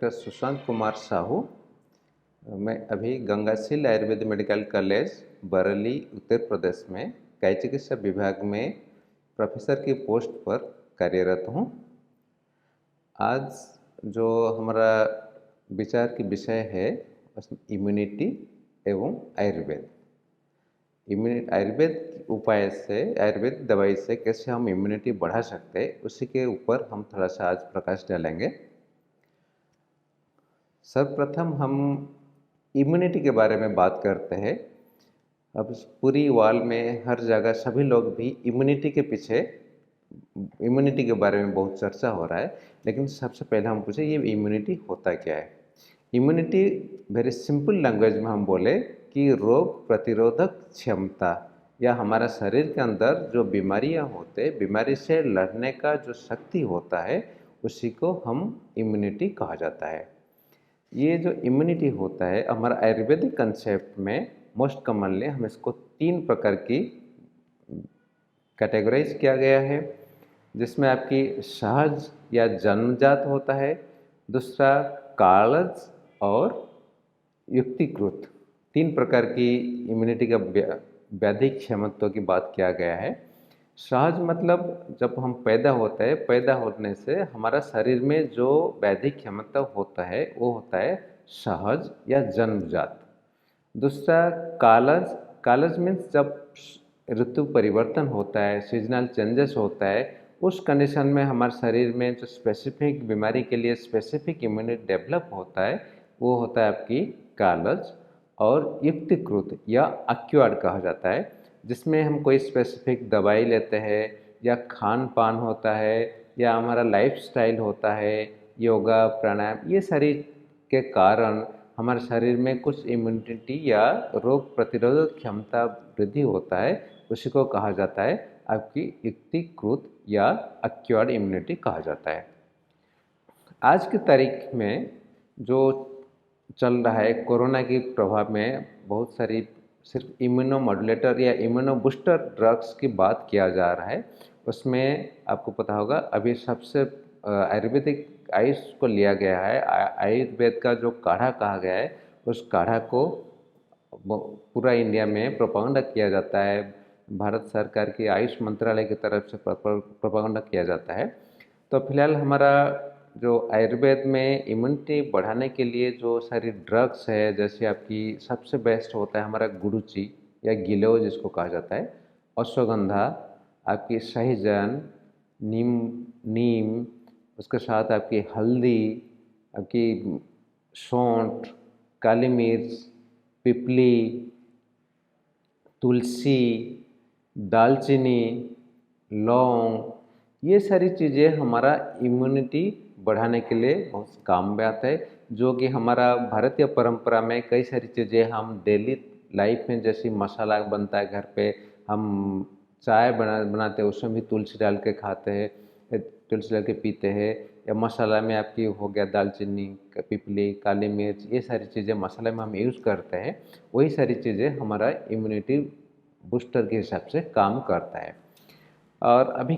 Doctor Sushant Kumar Sahu. मैं अभी Gangasheel Ayurveda medical college Bareilly Uttar Pradesh में काया चिकित्सा विभाग में प्रोफेसर की पोस्ट पर कार्यरत हूँ। आज जो हमारा विचार की विषय है उसमें इम्यूनिटी एवं आयुर्वेद। आयुर्वेद उपाय से, आयुर्वेद दवाई से कैसे हम इम्यूनिटी बढ़ा सकते हैं, उसी के ऊपर हम थोड़ा सा आज प्रकाश डालेंगे। सर्वप्रथम हम इम्यूनिटी के बारे में बात करते हैं। अब इस पूरी वर्ल्ड में हर जगह सभी लोग भी इम्यूनिटी के पीछे, इम्यूनिटी के बारे में बहुत चर्चा हो रहा है। लेकिन सबसे पहले हम पूछे ये इम्यूनिटी होता क्या है। इम्यूनिटी वेरी सिंपल लैंग्वेज में हम बोले कि रोग प्रतिरोधक क्षमता या हमारा शरीर के अंदर जो बीमारियां होते, बीमारी से लड़ने का जो शक्ति होता है, उसी को हम इम्यूनिटी कहा जाता है। ये जो इम्यूनिटी होता है हमारा आयुर्वेदिक कंसेप्ट में मोस्ट कॉमनली हम इसको 3 प्रकार की कैटेगराइज किया गया है, जिसमें आपकी सहज या जन्मजात होता है, दूसरा कालज और युक्तिकृत। 3 प्रकार की इम्यूनिटी का वैधिक क्षमता की बात किया गया है। सहज मतलब जब हम पैदा होते हैं, पैदा होने से हमारा शरीर में जो वैधिक क्षमता होता है वो होता है सहज या जन्मजात। दूसरा कालज। कालज मीन्स जब ऋतु परिवर्तन होता है, सीजनल चेंजेस होता है, उस कंडीशन में हमारे शरीर में जो स्पेसिफिक बीमारी के लिए स्पेसिफिक इम्यूनिटी डेवलप होता है वो होता है आपकी कालज। और युक्तिकृत या अक्वायर्ड कहा जाता है, जिसमें हम कोई स्पेसिफिक दवाई लेते हैं या खान पान होता है या हमारा लाइफस्टाइल होता है, योगा प्राणायाम, ये सारी के कारण हमारे शरीर में कुछ इम्यूनिटी या रोग प्रतिरोधक क्षमता वृद्धि होता है, उसी को कहा जाता है आपकी युक्तिकृत या अक्वायर्ड इम्यूनिटी कहा जाता है। आज की तारीख में जो चल रहा है, कोरोना के प्रभाव में बहुत सारी सिर्फ इम्यूनो मॉड्यूलेटर या इम्यूनो बूस्टर ड्रग्स की बात किया जा रहा है। उसमें आपको पता होगा अभी सबसे आयुर्वेदिक आयुष को लिया गया है, आयुर्वेद का जो काढ़ा कहा गया है, उस काढ़ा को पूरा इंडिया में प्रोपागेंडा किया जाता है। भारत सरकार की आयुष मंत्रालय की तरफ से प्रोपागेंडा किया जाता है। तो फिलहाल हमारा जो आयुर्वेद में इम्यूनिटी बढ़ाने के लिए जो सारी ड्रग्स है, जैसे आपकी सबसे बेस्ट होता है हमारा गुडुचि या गिलोय जिसको कहा जाता है, अश्वगंधा, आपकी सहजन, नीम, उसके साथ आपकी हल्दी, आपकी सौंठ, काली मिर्च, पिपली, तुलसी, दालचीनी, लौंग, ये सारी चीज़ें हमारा इम्यूनिटी बढ़ाने के लिए बहुत काम में आता है। जो कि हमारा भारतीय परंपरा में कई सारी चीज़ें हम डेली लाइफ में, जैसे मसाला बनता है घर पे, हम चाय बनाते हैं उसमें भी तुलसी डाल के खाते हैं, तुलसी डाल के पीते हैं, या मसाला में आपकी हो गया दालचीनी, पिपली, काली मिर्च, ये सारी चीज़ें मसाले में हम यूज़ करते हैं। वही सारी चीज़ें हमारा इम्यूनिटी बूस्टर के हिसाब से काम करता है। और अभी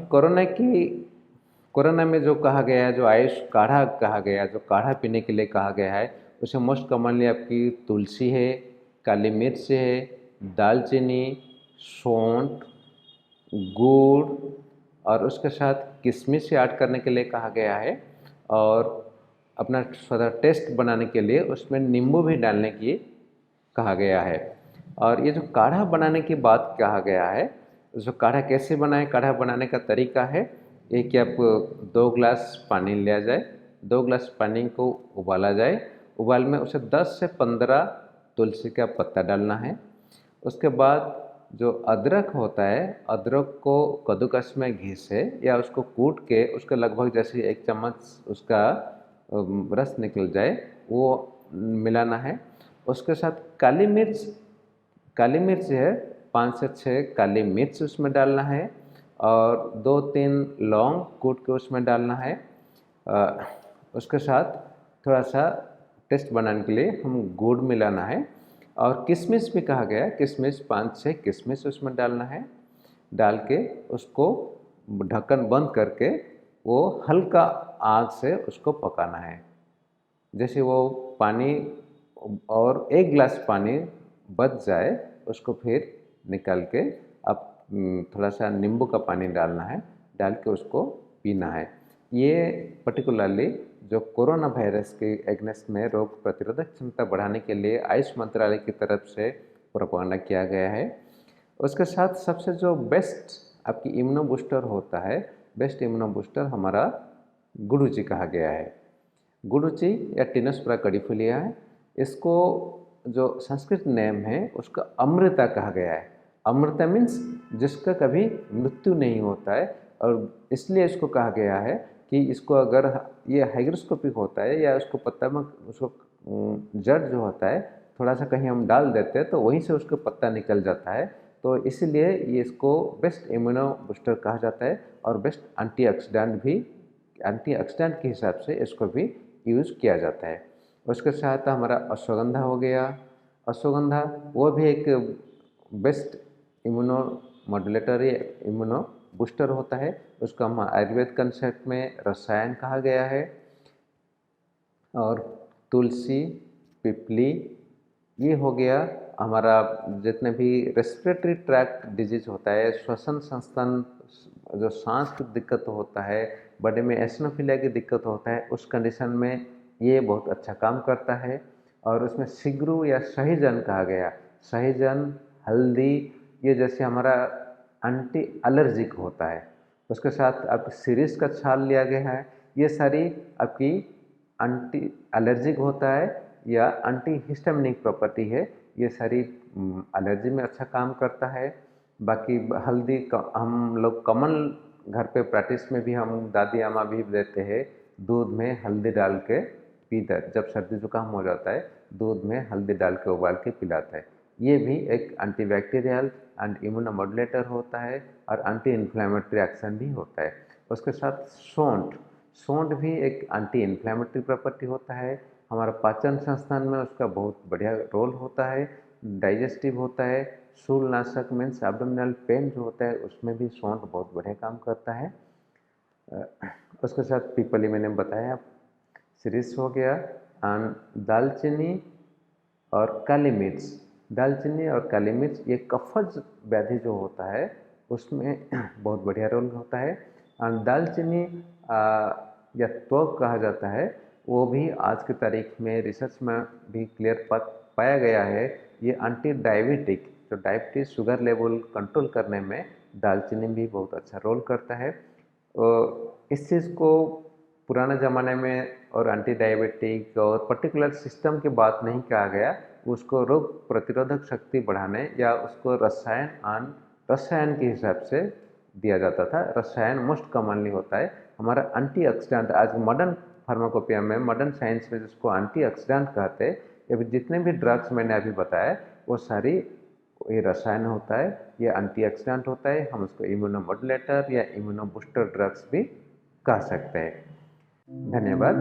कोरोना में जो कहा गया है, जो आयुष काढ़ा कहा गया है, जो काढ़ा पीने के लिए कहा गया है, उसमें मोस्ट कॉमनली आपकी तुलसी है, काली मिर्च है, दालचीनी, सौंठ, गुड़ और उसके साथ किशमिश ऐड करने के लिए कहा गया है। और अपना थोड़ा टेस्ट बनाने के लिए उसमें नींबू भी डालने की कहा गया है। और ये जो काढ़ा बनाने की बात कहा गया है, जो काढ़ा कैसे बनाएं, काढ़ा बनाने का तरीका है ये कि आप 2 ग्लास पानी लिया जाए, 2 ग्लास पानी को उबाला जाए, उबाल में उसे 10 से 15 तुलसी का पत्ता डालना है। उसके बाद जो अदरक होता है, अदरक को कद्दूकस में घिसे या उसको कूट के उसका लगभग जैसे 1 चम्मच उसका रस निकल जाए वो मिलाना है। उसके साथ काली मिर्च है, 5 से 6 काली मिर्च उसमें डालना है और 2-3 लौंग कूट के उसमें डालना है। उसके साथ थोड़ा सा टेस्ट बनाने के लिए हम गुड़ मिलाना है। और किशमिश भी कहा गया है, किशमिश 5-6 किशमिश उसमें डालना है। डाल के उसको ढक्कन बंद करके वो हल्का आग से उसको पकाना है। जैसे वो पानी और 1 गिलास पानी बच जाए उसको फिर निकाल के आप थोड़ा सा नींबू का पानी डालना है, डाल के उसको पीना है। ये पर्टिकुलरली जो कोरोना वायरस के अगेंस्ट में रोग प्रतिरोधक क्षमता बढ़ाने के लिए आयुष मंत्रालय की तरफ से प्रोपेगेंडा किया गया है। उसके साथ सबसे जो बेस्ट आपकी इम्यूनो बूस्टर होता है, बेस्ट इम्यूनो बूस्टर हमारा गुडुचि कहा गया है। गुडुचि या टिनोस्परा कार्डिफोलिया है। इसको जो संस्कृत नेम है उसका अमृता कहा गया है। अमृता मीन्स जिसका कभी मृत्यु नहीं होता है, और इसलिए इसको कहा गया है कि इसको अगर ये हाइग्रोस्कोपिक होता है या उसको पत्ता में उसको जड़ जो होता है थोड़ा सा कहीं हम डाल देते हैं तो वहीं से उसका पत्ता निकल जाता है। तो इसीलिए ये इसको बेस्ट इम्यूनो बूस्टर कहा जाता है और बेस्ट एंटीऑक्सीडेंट के हिसाब से इसको भी यूज़ किया जाता है। उसके साथ हमारा अश्वगंधा हो गया। अश्वगंधा वो भी एक बेस्ट इम्यूनो मॉड्यूलेटर या इम्यूनो बूस्टर होता है। उसको हम आयुर्वेद कंसेप्ट में रसायन कहा गया है। और तुलसी, पिपली, ये हो गया हमारा जितने भी रेस्पिरेटरी ट्रैक्ट डिजीज होता है, श्वसन संस्थान जो सांस की दिक्कत होता है, बॉडी में एसिनोफिलिया की दिक्कत होता है, उस कंडीशन में ये बहुत अच्छा काम करता है। और उसमें सिगरू या सहीजन कहा गया, सहीजन, हल्दी, ये जैसे हमारा एंटी एलर्जिक होता है। उसके साथ आपकी सिरिस का छाल लिया गया है। ये सारी आपकी एंटी एलर्जिक होता है या एंटी हिस्टामिनिक प्रॉपर्टी है। ये सारी एलर्जी में अच्छा काम करता है। बाकी हल्दी हम लोग कॉमन घर पे प्रैक्टिस में भी हम दादी अम्मा भी देते हैं, दूध में हल्दी डाल के पीता है। जब सर्दी जुकाम हो जाता है दूध में हल्दी डाल के उबाल के पिलाता है। ये भी एक एंटीबैक्टीरियल एंड इम्यूनोमोडुलेटर होता है और एंटी इन्फ्लेमेटरी एक्शन भी होता है। उसके साथ सौंठ, सौंठ भी एक एंटी इन्फ्लेमेटरी प्रॉपर्टी होता है। हमारा पाचन संस्थान में उसका बहुत बढ़िया रोल होता है। डाइजेस्टिव होता है। शूलनाशक मीन्स एब्डोमिनल पेन जो होता है उसमें भी सौंठ बहुत बढ़िया काम करता है। उसके साथ पीपली मैंने बताया, सिरिस हो गया। एंड दालचीनी और काली मिर्च, दालचीनी और काली मिर्च ये कफज व्याधि जो होता है उसमें बहुत बढ़िया रोल होता है। और दालचीनी या त्वक कहा जाता है, वो भी आज की तारीख में रिसर्च में भी क्लियर पाया गया है। ये एंटी डायबिटिक, जो डायबिटीज शुगर लेवल कंट्रोल करने में दालचीनी भी बहुत अच्छा रोल करता है। इस चीज़ को पुराने ज़माने में और एंटी डायबिटिक और पर्टिकुलर सिस्टम की बात नहीं कहा गया, उसको रोग प्रतिरोधक शक्ति बढ़ाने या उसको रसायन के हिसाब से दिया जाता था। रसायन मोस्ट कॉमनली होता है हमारा एंटीऑक्सीडेंट। आज मॉडर्न फार्माकोपिया में, मॉडर्न साइंस में जिसको एंटीऑक्सीडेंट कहते हैं, ये जितने भी ड्रग्स मैंने अभी बताया वो सारी ये रसायन होता है, ये एंटीऑक्सीडेंट होता है। हम उसको इम्यूनोमोडुलेटर या इम्यूनो बूस्टर ड्रग्स भी कह सकते हैं। धन्यवाद।